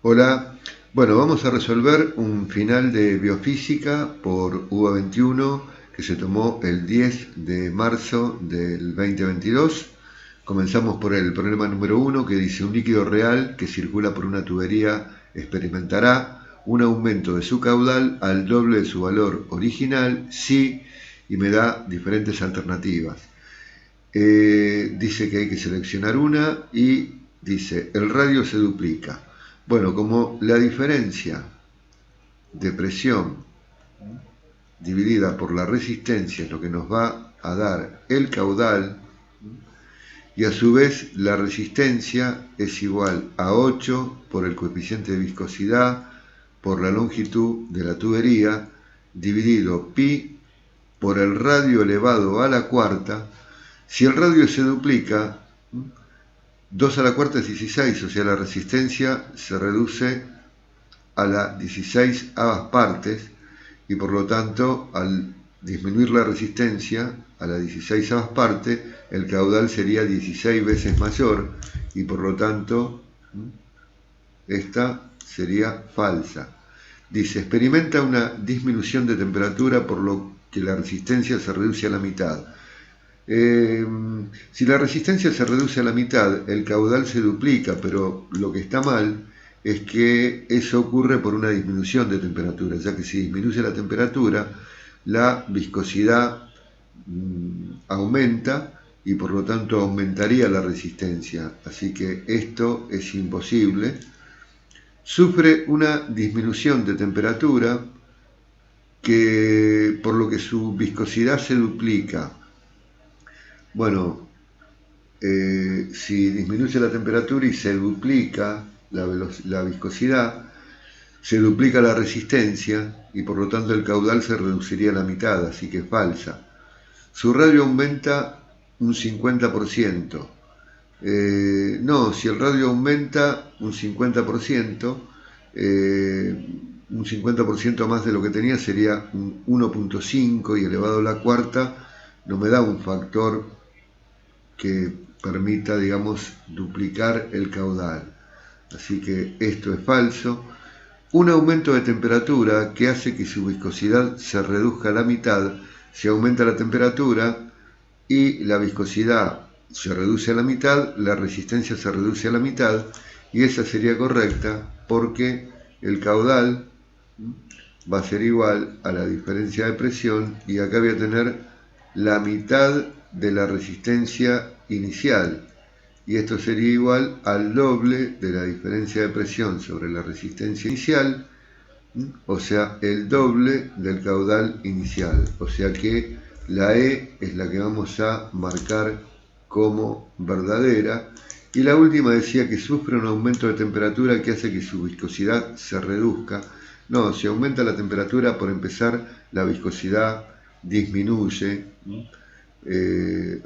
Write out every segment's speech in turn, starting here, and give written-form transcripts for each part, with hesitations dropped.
Hola, bueno, vamos a resolver un final de biofísica por UBA21 que se tomó el 10 de marzo del 2022. Comenzamos por el problema número 1 que dice: un líquido real que circula por una tubería experimentará un aumento de su caudal al doble de su valor original si, y me da diferentes alternativas. Dice que hay que seleccionar una y dice el radio se duplica. Bueno, como la diferencia de presión dividida por la resistencia es lo que nos va a dar el caudal, y a su vez la resistencia es igual a 8 por el coeficiente de viscosidad por la longitud de la tubería dividido pi por el radio elevado a la cuarta. Si el radio se duplica, 2 a la cuarta es 16, o sea, la resistencia se reduce a las 16avas partes, y por lo tanto, al disminuir la resistencia a la 16avas parte, el caudal sería 16 veces mayor, y por lo tanto, esta sería falsa. Dice, experimenta una disminución de temperatura por lo que la resistencia se reduce a la mitad. Si la resistencia se reduce a la mitad, el caudal se duplica, pero lo que está mal es que eso ocurre por una disminución de temperatura, ya que si disminuye la temperatura, la viscosidad aumenta y por lo tanto aumentaría la resistencia. Así que esto es imposible. Sufre una disminución de temperatura por lo que su viscosidad se duplica. Bueno, si disminuye la temperatura y se duplica la viscosidad, se duplica la resistencia y por lo tanto el caudal se reduciría a la mitad, así que es falsa. Su radio aumenta un 50%. No, si el radio aumenta un 50%, un 50% más de lo que tenía sería un 1.5 y elevado a la cuarta no me da un factor que permita, digamos, duplicar el caudal. Así que esto es falso. Un aumento de temperatura que hace que su viscosidad se reduzca a la mitad. Si aumenta la temperatura y la viscosidad se reduce a la mitad, la resistencia se reduce a la mitad, y esa sería correcta porque el caudal va a ser igual a la diferencia de presión, y acá voy a tener la mitad de la resistencia inicial, y esto sería igual al doble de la diferencia de presión sobre la resistencia inicial, o sea, el doble del caudal inicial. O sea que la E es la que vamos a marcar como verdadera. Y la última decía que sufre un aumento de temperatura que hace que su viscosidad se reduzca. No, si aumenta la temperatura, por empezar, la viscosidad disminuye.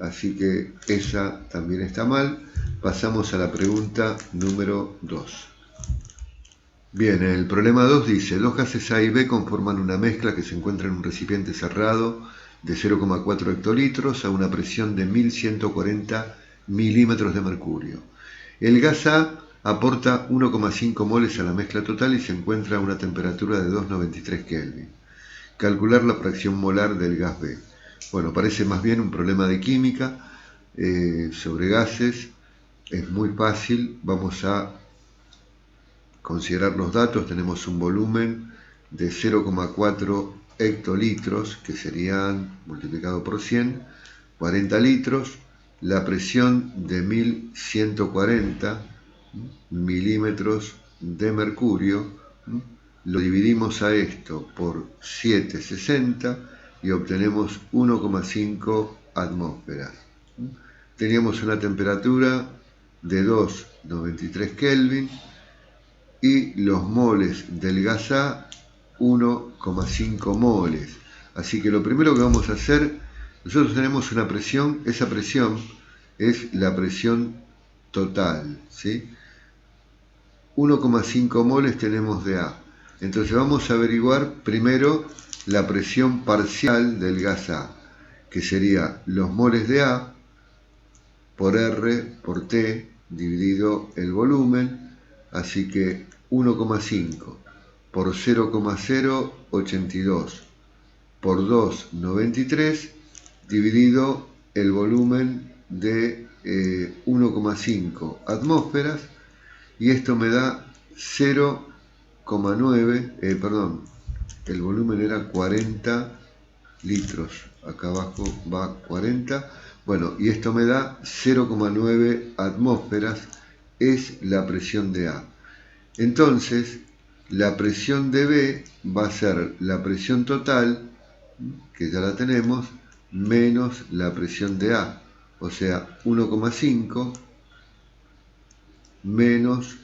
Así que esa también está mal. Pasamos a la pregunta número 2. Bien, el problema 2 dice, dos gases A y B conforman una mezcla que se encuentra en un recipiente cerrado de 0,4 hectolitros a una presión de 1140 milímetros de mercurio. El gas A aporta 1,5 moles a la mezcla total y se encuentra a una temperatura de 293 Kelvin. Calcular la fracción molar del gas B. Bueno, parece más bien un problema de química sobre gases. Es muy fácil. Vamos a considerar los datos. Tenemos un volumen de 0,4 hectolitros, que serían, multiplicado por 100, 40 litros. La presión de 1140 milímetros de mercurio. Lo dividimos a esto por 760 y obtenemos 1,5 atmósferas. Teníamos una temperatura de 293 Kelvin y los moles del gas A 1,5 moles. Así que lo primero que vamos a hacer, nosotros tenemos una presión, esa presión es la presión total, ¿sí? 1,5 moles tenemos de A. Entonces vamos a averiguar primero la presión parcial del gas A, que sería los moles de A por R por T dividido el volumen. Así que 1,5 por 0,082 por 2,93 dividido el volumen de 1,5 atmósferas, y esto me da 0,9, el volumen era 40 litros, acá abajo va 40, bueno, y esto me da 0,9 atmósferas, es la presión de A. Entonces, la presión de B va a ser la presión total, que ya la tenemos, menos la presión de A, o sea, 1,5 menos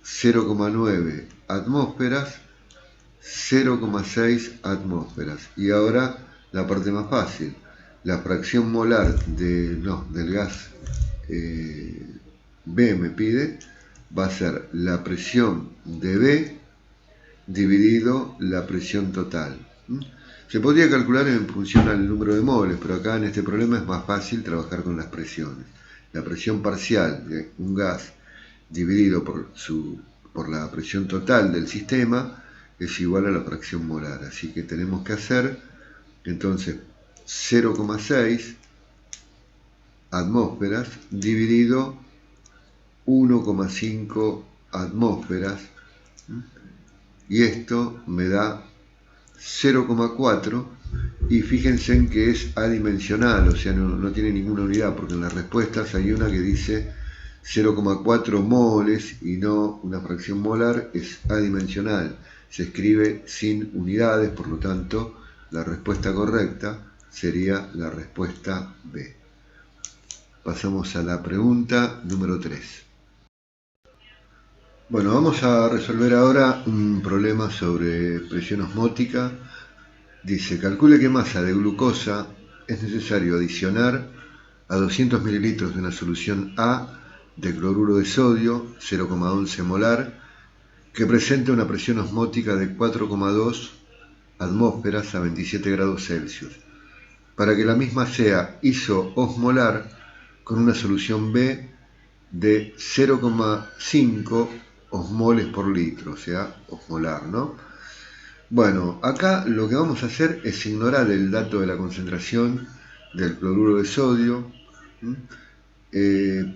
0,9 atmósferas, 0,6 atmósferas. Y ahora la parte más fácil, la fracción molar del gas B me pide, va a ser la presión de B dividido la presión total. Se podría calcular en función al número de moles, pero acá en este problema es más fácil trabajar con las presiones. La presión parcial de un gas dividido por la presión total del sistema es igual a la fracción molar. Así que tenemos que hacer entonces 0,6 atmósferas dividido 1,5 atmósferas, y esto me da 0,4, y fíjense en que es adimensional, o sea, no tiene ninguna unidad, porque en las respuestas hay una que dice 0,4 moles y no una fracción molar, es adimensional, se escribe sin unidades, por lo tanto la respuesta correcta sería la respuesta B. Pasamos a la pregunta número 3. Bueno, vamos a resolver ahora un problema sobre presión osmótica. Dice, calcule qué masa de glucosa es necesario adicionar a 200 mililitros de una solución A de cloruro de sodio, 0,11 molar, que presenta una presión osmótica de 4,2 atmósferas a 27 grados Celsius, para que la misma sea isoosmolar con una solución B de 0,5 osmoles por litro, o sea, osmolar, ¿no? Bueno, acá lo que vamos a hacer es ignorar el dato de la concentración del cloruro de sodio,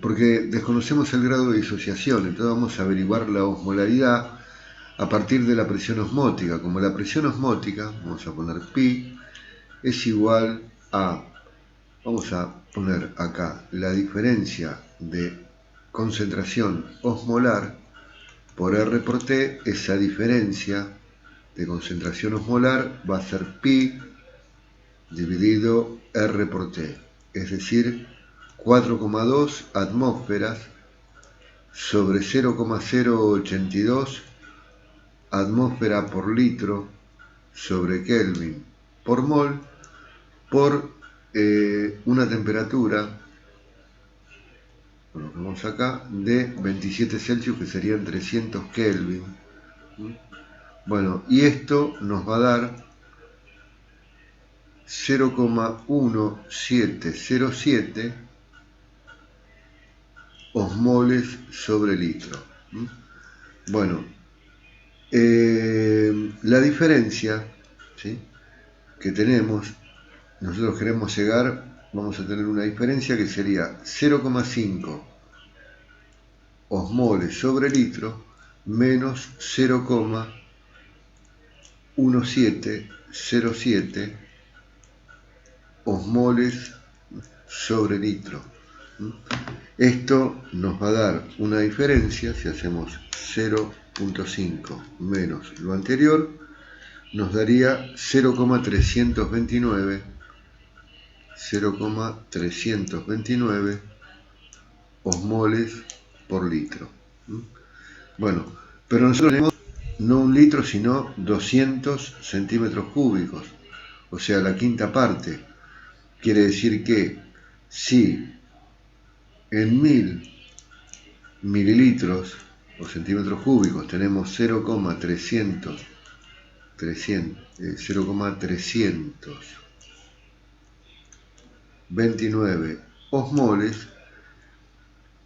porque desconocemos el grado de disociación, entonces vamos a averiguar la osmolaridad a partir de la presión osmótica. Como la presión osmótica, vamos a poner pi, es igual a, vamos a poner acá la diferencia de concentración osmolar por R por T, esa diferencia de concentración osmolar va a ser pi dividido R por T, es decir, 4,2 atmósferas sobre 0,082 atmósfera por litro sobre Kelvin por mol por una temperatura, lo ponemos acá, de 27 Celsius, que serían 300 Kelvin. Bueno, y esto nos va a dar 0,1707 osmoles sobre litro. Bueno, la diferencia, ¿sí?, que tenemos, nosotros queremos llegar, vamos a tener una diferencia que sería 0,5 osmoles sobre litro menos 0,1707 osmoles sobre litro. Esto nos va a dar una diferencia, si hacemos 0,5 menos lo anterior, nos daría 0,329 osmoles por litro. Bueno, pero nosotros tenemos no un litro, sino 200 centímetros cúbicos, o sea, la quinta parte. Quiere decir que si en 1000 mililitros o centímetros cúbicos tenemos 0,329 osmoles,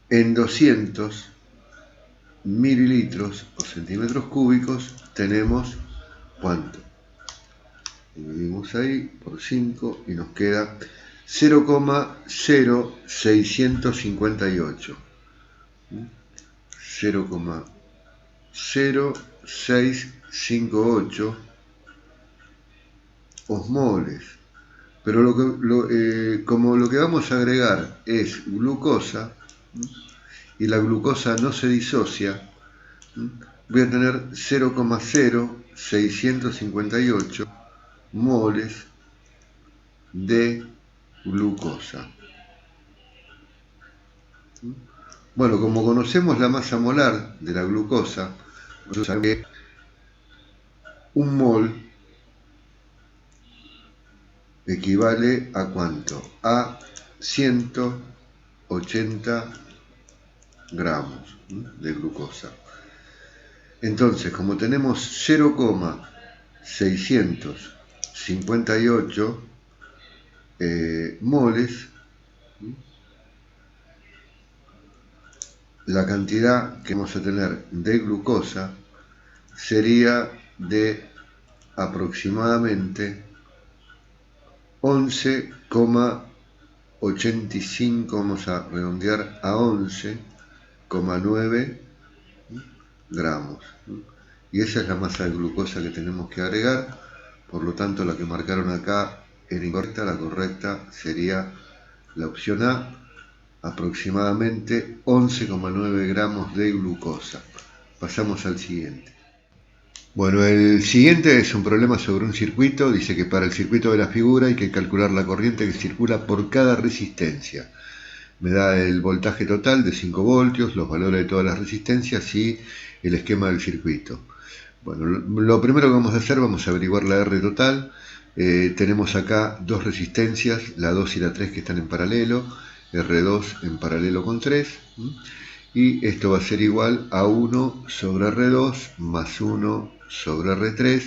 en 200 mililitros o centímetros cúbicos tenemos ¿cuánto? Dividimos ahí por 5 y nos queda 0,0658. 0,0658 osmoles. Pero como lo que vamos a agregar es glucosa, y la glucosa no se disocia, voy a tener 0,0658 moles de glucosa. Bueno, como conocemos la masa molar de la glucosa, sabemos que un mol equivale a ¿cuánto? A 180 gramos de glucosa. Entonces, como tenemos 0,658 moles, la cantidad que vamos a tener de glucosa sería de aproximadamente 11,85, vamos a redondear a 11,9 gramos. Y esa es la masa de glucosa que tenemos que agregar. Por lo tanto, la que marcaron acá era incorrecta. La correcta sería la opción A, aproximadamente 11,9 gramos de glucosa. Pasamos al siguiente. Bueno, el siguiente es un problema sobre un circuito. Dice que para el circuito de la figura hay que calcular la corriente que circula por cada resistencia. Me da el voltaje total de 5 voltios, los valores de todas las resistencias y el esquema del circuito. Bueno, lo primero que vamos a hacer, vamos a averiguar la R total. Tenemos acá dos resistencias, la 2 y la 3 que están en paralelo, R2 en paralelo con 3. Y esto va a ser igual a 1 sobre R2 más 1 sobre R3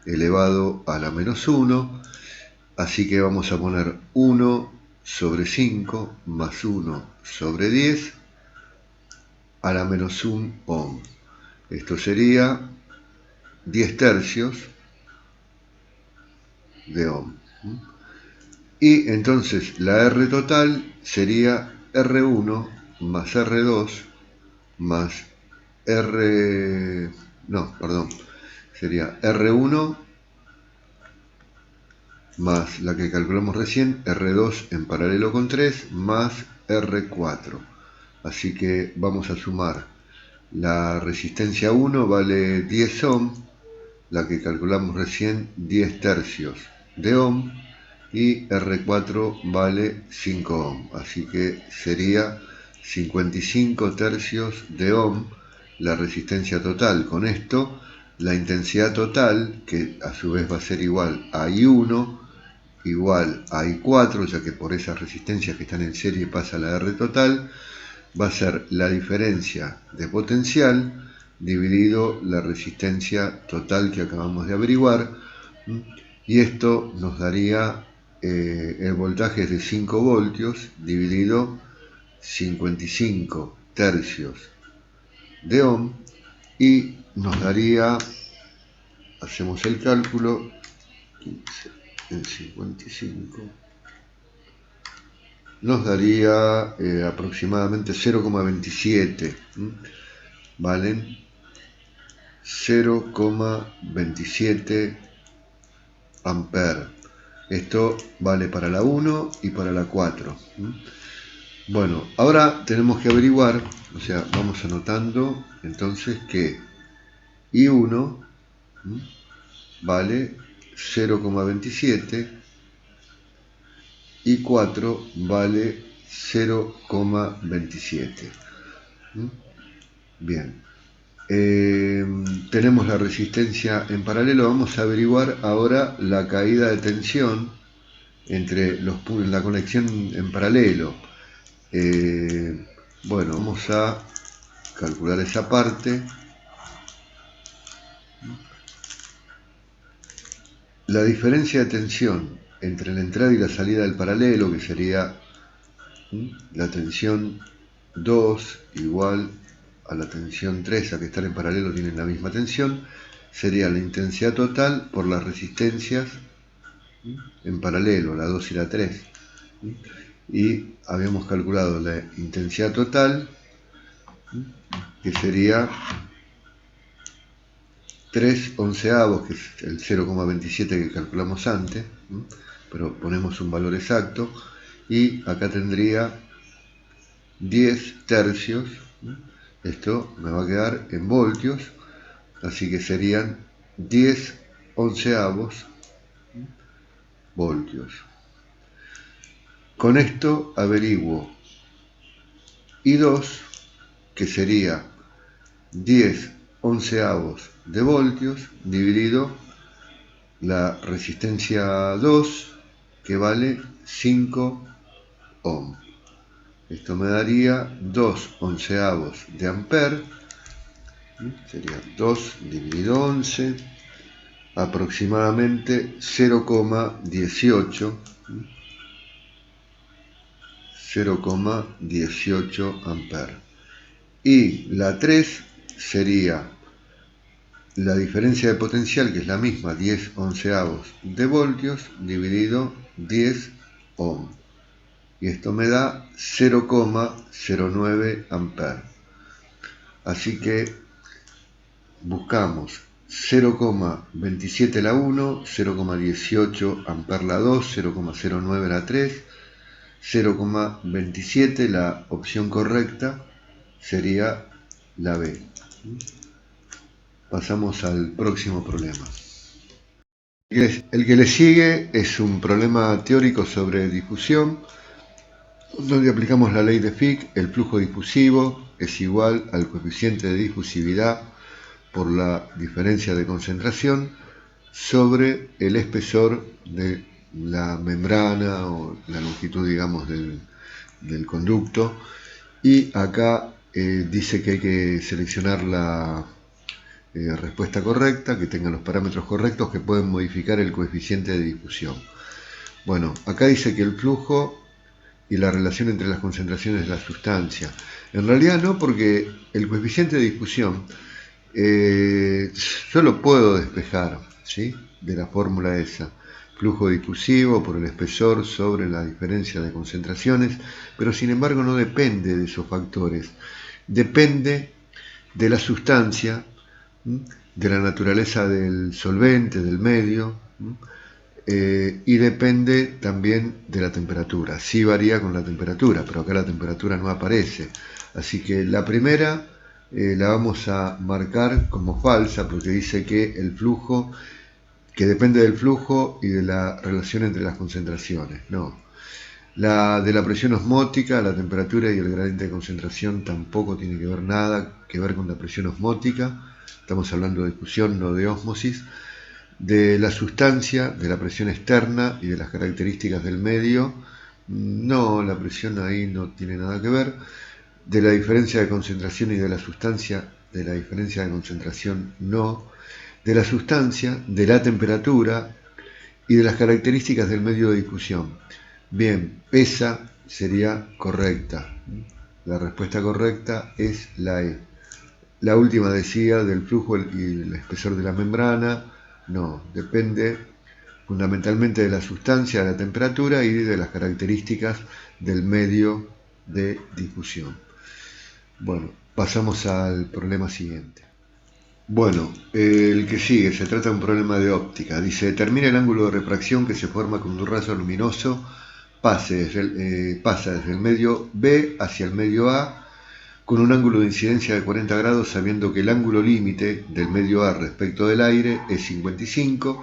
elevado a la menos 1. Así que vamos a poner 1 sobre 5 más 1 sobre 10 a la menos 1 ohm. Esto sería 10 tercios de ohm. Y entonces la R total sería R1 más R2 más sería R1 más la que calculamos recién, R2 en paralelo con 3, más R4. Así que vamos a sumar. La resistencia 1 vale 10 ohm, la que calculamos recién 10 tercios de ohm, y R4 vale 5 ohm. Así que sería 55 tercios de ohm la resistencia total. Con esto, la intensidad total, que a su vez va a ser igual a I1, igual a I4, ya que por esas resistencias que están en serie pasa la R total, va a ser la diferencia de potencial dividido la resistencia total que acabamos de averiguar, y esto nos daría el voltaje es de 5 voltios dividido 55 tercios de ohm, y nos daría, hacemos el cálculo, 15 en 55, nos daría aproximadamente 0,27, valen 0,27 amperes. Esto vale para la 1 y para la 4. Bueno, ahora tenemos que averiguar, o sea, vamos anotando entonces que I1 vale 0,27 y 4 vale 0,27. Bien, tenemos la resistencia en paralelo. Vamos a averiguar ahora la caída de tensión entre la conexión en paralelo. Bueno, vamos a calcular esa parte. La diferencia de tensión entre la entrada y la salida del paralelo, que sería la tensión 2 igual a la tensión 3, a que están en paralelo tienen la misma tensión, sería la intensidad total por las resistencias en paralelo, la 2 y la 3. Y habíamos calculado la intensidad total, que sería 3/11, que es el 0,27 que calculamos antes, pero ponemos un valor exacto, y acá tendría 10 tercios, esto me va a quedar en voltios, así que serían 10/11 voltios. Con esto averiguo I2, que sería 10/11 de voltios dividido la resistencia 2, que vale 5 ohm. Esto me daría 2/11 de ampere, sería 2 dividido 11, aproximadamente 0,18 ampere. Y la 3 sería la diferencia de potencial, que es la misma, 10/11 de voltios dividido 10 ohm. Y esto me da 0,09 ampere. Así que buscamos 0,27 la 1, 0,18 ampere la 2, 0,09 la 3, 0,27, la opción correcta sería la B. Pasamos al próximo problema. El que le sigue es un problema teórico sobre difusión, donde aplicamos la ley de Fick. El flujo difusivo es igual al coeficiente de difusividad por la diferencia de concentración sobre el espesor de la membrana o la longitud, digamos, del conducto. Y acá dice que hay que seleccionar la respuesta correcta, que tenga los parámetros correctos que pueden modificar el coeficiente de difusión. Bueno, acá dice que el flujo y la relación entre las concentraciones de la sustancia. En realidad no, porque el coeficiente de difusión yo lo puedo despejar, ¿sí?, de la fórmula esa. Flujo difusivo por el espesor sobre la diferencia de concentraciones, pero sin embargo no depende de esos factores. Depende de la sustancia, de la naturaleza del solvente, del medio, y depende también de la temperatura. Sí varía con la temperatura, pero acá la temperatura no aparece. Así que la primera la vamos a marcar como falsa, porque dice que el flujo, que depende del flujo y de la relación entre las concentraciones. No. La de la presión osmótica, la temperatura y el gradiente de concentración tampoco tiene que ver nada que ver con la presión osmótica. Estamos hablando de difusión, no de ósmosis. De la sustancia, de la presión externa y de las características del medio, no, la presión ahí no tiene nada que ver. De la diferencia de concentración y de la sustancia, de la diferencia de concentración, no. De la sustancia, de la temperatura y de las características del medio de difusión. Bien, esa sería correcta. La respuesta correcta es la E. La última decía del flujo y el espesor de la membrana. No, depende fundamentalmente de la sustancia, de la temperatura y de las características del medio de difusión. Bueno, pasamos al problema siguiente. Bueno, el que sigue se trata de un problema de óptica. Dice, determina el ángulo de refracción que se forma cuando un rayo luminoso pasa desde el medio B hacia el medio A con un ángulo de incidencia de 40 grados, sabiendo que el ángulo límite del medio A respecto del aire es 55,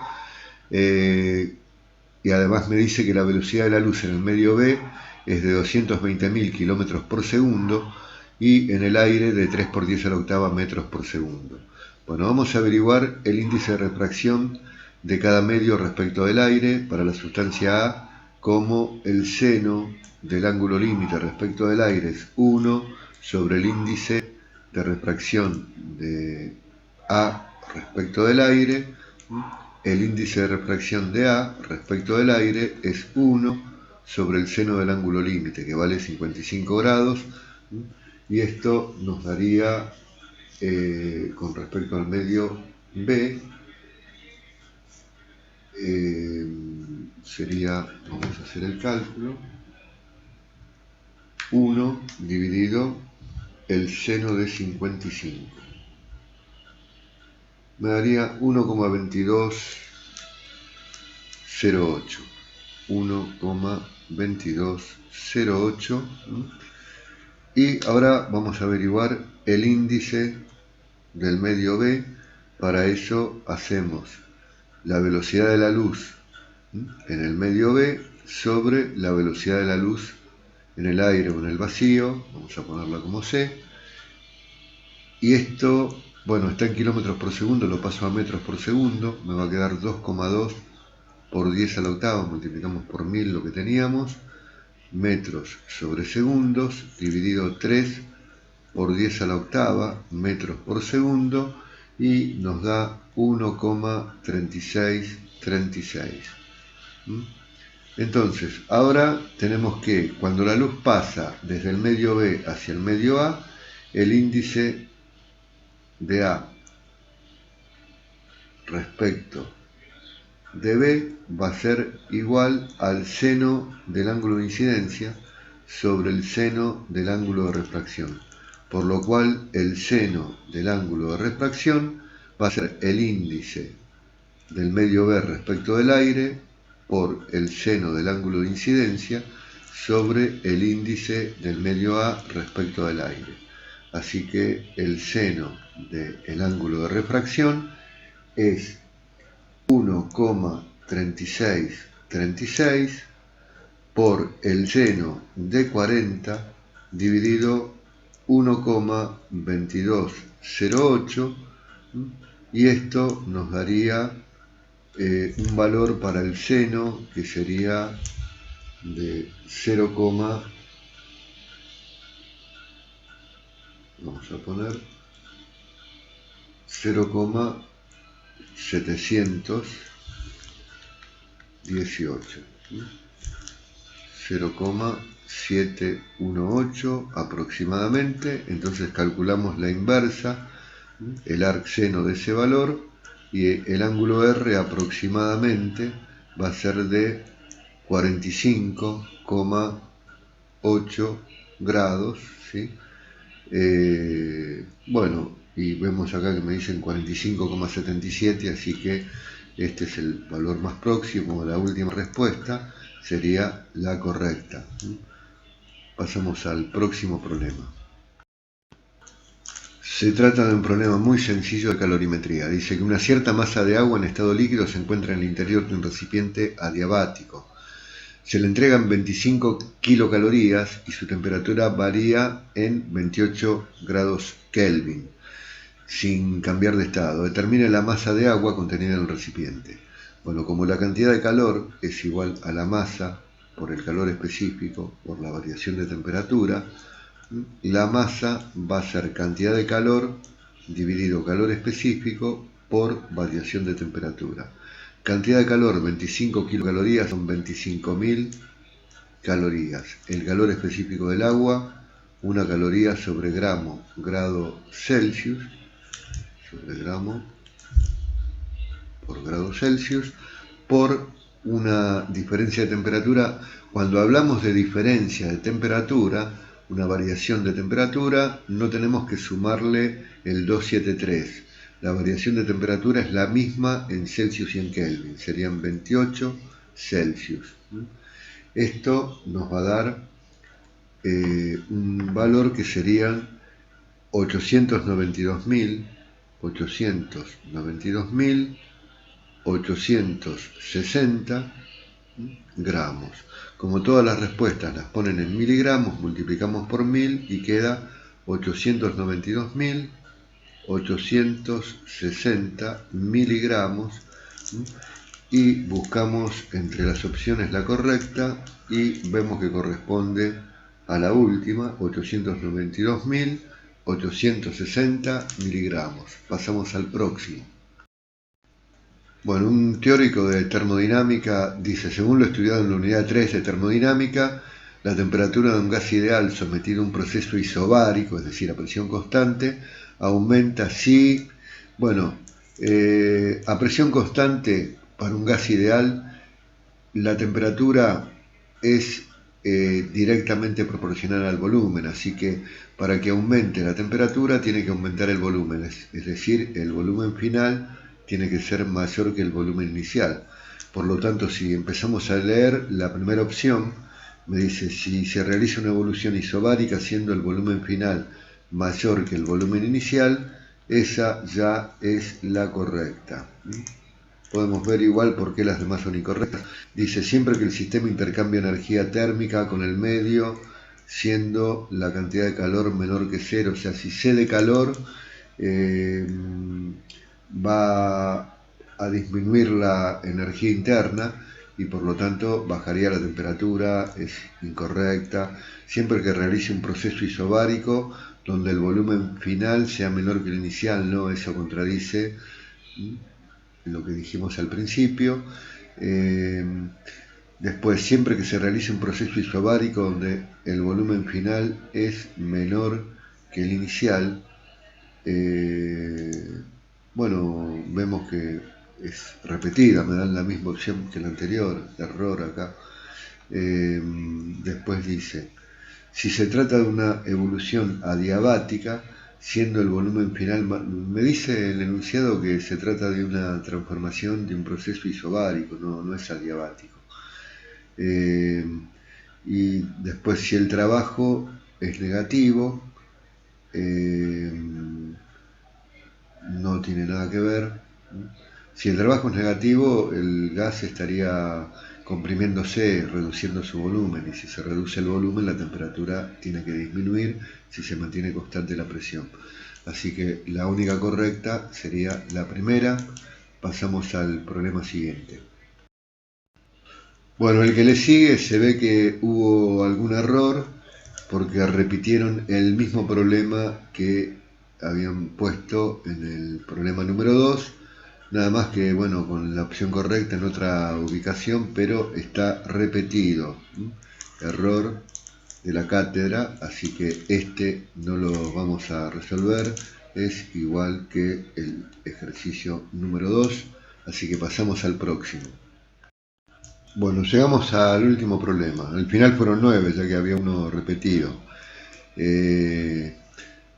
y además me dice que la velocidad de la luz en el medio B es de 220.000 km por segundo y en el aire de 3 por 10 a la octava metros por segundo. Bueno, vamos a averiguar el índice de refracción de cada medio respecto del aire para la sustancia A, como el seno del ángulo límite respecto del aire es 1 sobre el índice de refracción de A respecto del aire. El índice de refracción de A respecto del aire es 1 sobre el seno del ángulo límite, que vale 55 grados, y esto nos daría, con respecto al medio B, sería, vamos a hacer el cálculo, 1 dividido el seno de 55. Me daría 1,2208. 1,2208. Y ahora vamos a averiguar el índice del medio B. Para eso hacemos la velocidad de la luz en el medio B sobre la velocidad de la luz en el aire o en el vacío. Vamos a ponerla como C. Y esto, bueno, está en kilómetros por segundo, lo paso a metros por segundo. Me va a quedar 2,2 por 10 a la octava, multiplicamos por 1000 lo que teníamos, metros sobre segundos, dividido 3 por 10 a la octava, metros por segundo, y nos da 1,3636. Entonces, ahora tenemos que, cuando la luz pasa desde el medio B hacia el medio A, el índice de A respecto de B va a ser igual al seno del ángulo de incidencia sobre el seno del ángulo de refracción, por lo cual el seno del ángulo de refracción va a ser el índice del medio B respecto del aire por el seno del ángulo de incidencia sobre el índice del medio A respecto del aire. Así que el seno del ángulo de refracción es 1,3636 por el seno de 40 dividido 1,2208, y esto nos daría un valor para el seno que sería de 0, vamos a poner 0,718, 0,718 aproximadamente. Entonces calculamos la inversa, el arcseno de ese valor, y el ángulo R aproximadamente va a ser de 45,8 grados, ¿sí? Bueno, y vemos acá que me dicen 45,77, así que este es el valor más próximo. La última respuesta sería la correcta. Pasamos al próximo problema. Se trata de un problema muy sencillo de calorimetría. Dice que una cierta masa de agua en estado líquido se encuentra en el interior de un recipiente adiabático. Se le entregan 25 kilocalorías y su temperatura varía en 28 grados Kelvin, sin cambiar de estado. Determina la masa de agua contenida en el recipiente. Bueno, como la cantidad de calor es igual a la masa por el calor específico por la variación de temperatura, la masa va a ser cantidad de calor dividido calor específico por variación de temperatura. Cantidad de calor, 25 kilocalorías, son 25.000 calorías. El calor específico del agua, 1 caloría sobre grado Celsius, sobre gramo por grado Celsius, por una diferencia de temperatura. Cuando hablamos de diferencia de temperatura, una variación de temperatura, no tenemos que sumarle el 273. La variación de temperatura es la misma en Celsius y en Kelvin, serían 28 Celsius. Esto nos va a dar un valor que serían 892.860 gramos. Como todas las respuestas las ponen en miligramos, multiplicamos por 1000 y queda 892.860 miligramos, y buscamos entre las opciones la correcta y vemos que corresponde a la última, 892.860 miligramos. Pasamos al próximo. Bueno, un teórico de termodinámica dice: según lo estudiado en la unidad 3 de termodinámica, la temperatura de un gas ideal sometido a un proceso isobárico, es decir, a presión constante, aumenta si, bueno, a presión constante para un gas ideal, la temperatura es directamente proporcional al volumen, así que para que aumente la temperatura tiene que aumentar el volumen, es decir, el volumen final tiene que ser mayor que el volumen inicial. Por lo tanto, si empezamos a leer la primera opción, me dice si se realiza una evolución isobárica siendo el volumen final mayor que el volumen inicial, esa ya es la correcta. Podemos ver igual por qué las demás son incorrectas. Dice, siempre que el sistema intercambia energía térmica con el medio, siendo la cantidad de calor menor que cero, o sea, si C de calor va a disminuir la energía interna y por lo tanto bajaría la temperatura, es incorrecta. Siempre que realice un proceso isobárico donde el volumen final sea menor que el inicial, no, eso contradice lo que dijimos al principio. Después, siempre que se realice un proceso isobárico donde el volumen final es menor que el inicial, bueno, vemos que es repetida, me dan la misma opción que la anterior, error acá. Después dice, si se trata de una evolución adiabática, siendo el volumen final, me dice el enunciado que se trata de una transformación de un proceso isobárico, no es adiabático. Y después, si el trabajo es negativo, no tiene nada que ver. Si el trabajo es negativo, el gas estaría comprimiéndose, reduciendo su volumen, y si se reduce el volumen, la temperatura tiene que disminuir si se mantiene constante la presión. Así que la única correcta sería la primera. Pasamos al problema siguiente. Bueno, el que le sigue se ve que hubo algún error porque repitieron el mismo problema que habían puesto en el problema número 2, nada más que, bueno, con la opción correcta en otra ubicación, pero está repetido. Error de la cátedra, así que este no lo vamos a resolver, es igual que el ejercicio número 2, así que pasamos al próximo. Bueno, llegamos al último problema. Al final fueron 9, ya que había uno repetido.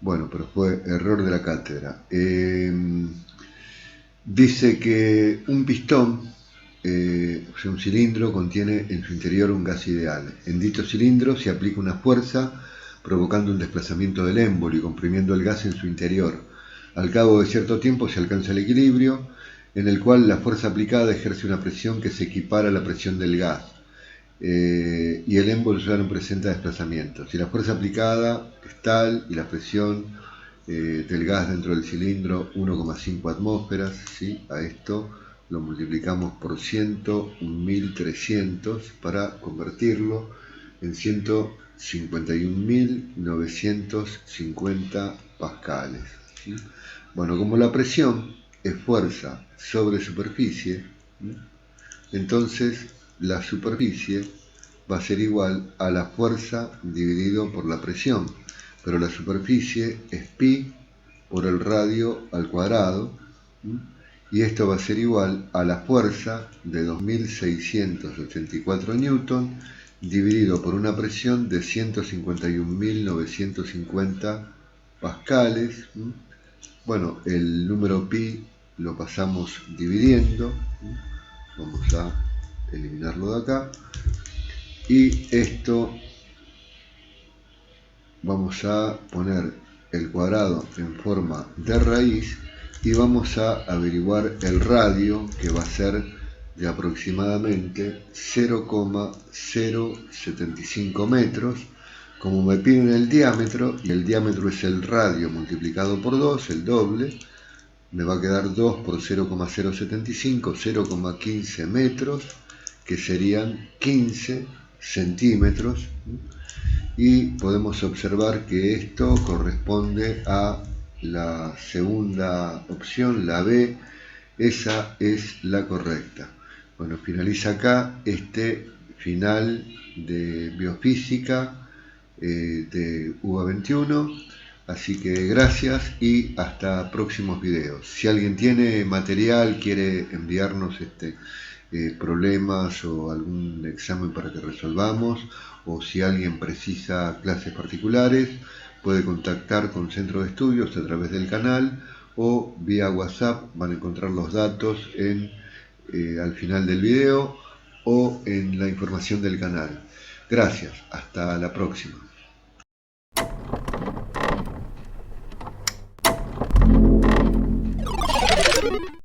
Bueno, pero fue error de la cátedra. Dice que un pistón, o sea, un cilindro, contiene en su interior un gas ideal. En dicho cilindro se aplica una fuerza provocando un desplazamiento del émbolo y comprimiendo el gas en su interior. Al cabo de cierto tiempo se alcanza el equilibrio, en el cual la fuerza aplicada ejerce una presión que se equipara a la presión del gas, y el émbolo ya no presenta desplazamiento. Si la fuerza aplicada es tal y la presión del gas dentro del cilindro 1,5 atmósferas, ¿sí? A esto lo multiplicamos por 101.300 para convertirlo en 151.950 pascales, ¿sí? Bueno, como la presión es fuerza sobre superficie, entonces la superficie va a ser igual a la fuerza dividido por la presión, pero la superficie es pi por el radio al cuadrado, y esto va a ser igual a la fuerza de 2.684 newton dividido por una presión de 151.950 pascales. Bueno, el número pi lo pasamos dividiendo, vamos a eliminarlo de acá, y esto vamos a poner el cuadrado en forma de raíz y vamos a averiguar el radio, que va a ser de aproximadamente 0,075 metros. Como me piden el diámetro, y el diámetro es el radio multiplicado por 2, el doble, me va a quedar 2 por 0,075, 0,15 metros, que serían 15 centímetros. Y podemos observar que esto corresponde a la segunda opción, la B, esa es la correcta. Bueno, finaliza acá este final de biofísica de UBA 21. Así que gracias y hasta próximos videos. Si alguien tiene material, quiere enviarnos problemas o algún examen para que resolvamos, o si alguien precisa clases particulares, puede contactar con Centro de Estudios a través del canal o vía WhatsApp. Van a encontrar los datos al final del video o en la información del canal. Gracias, hasta la próxima.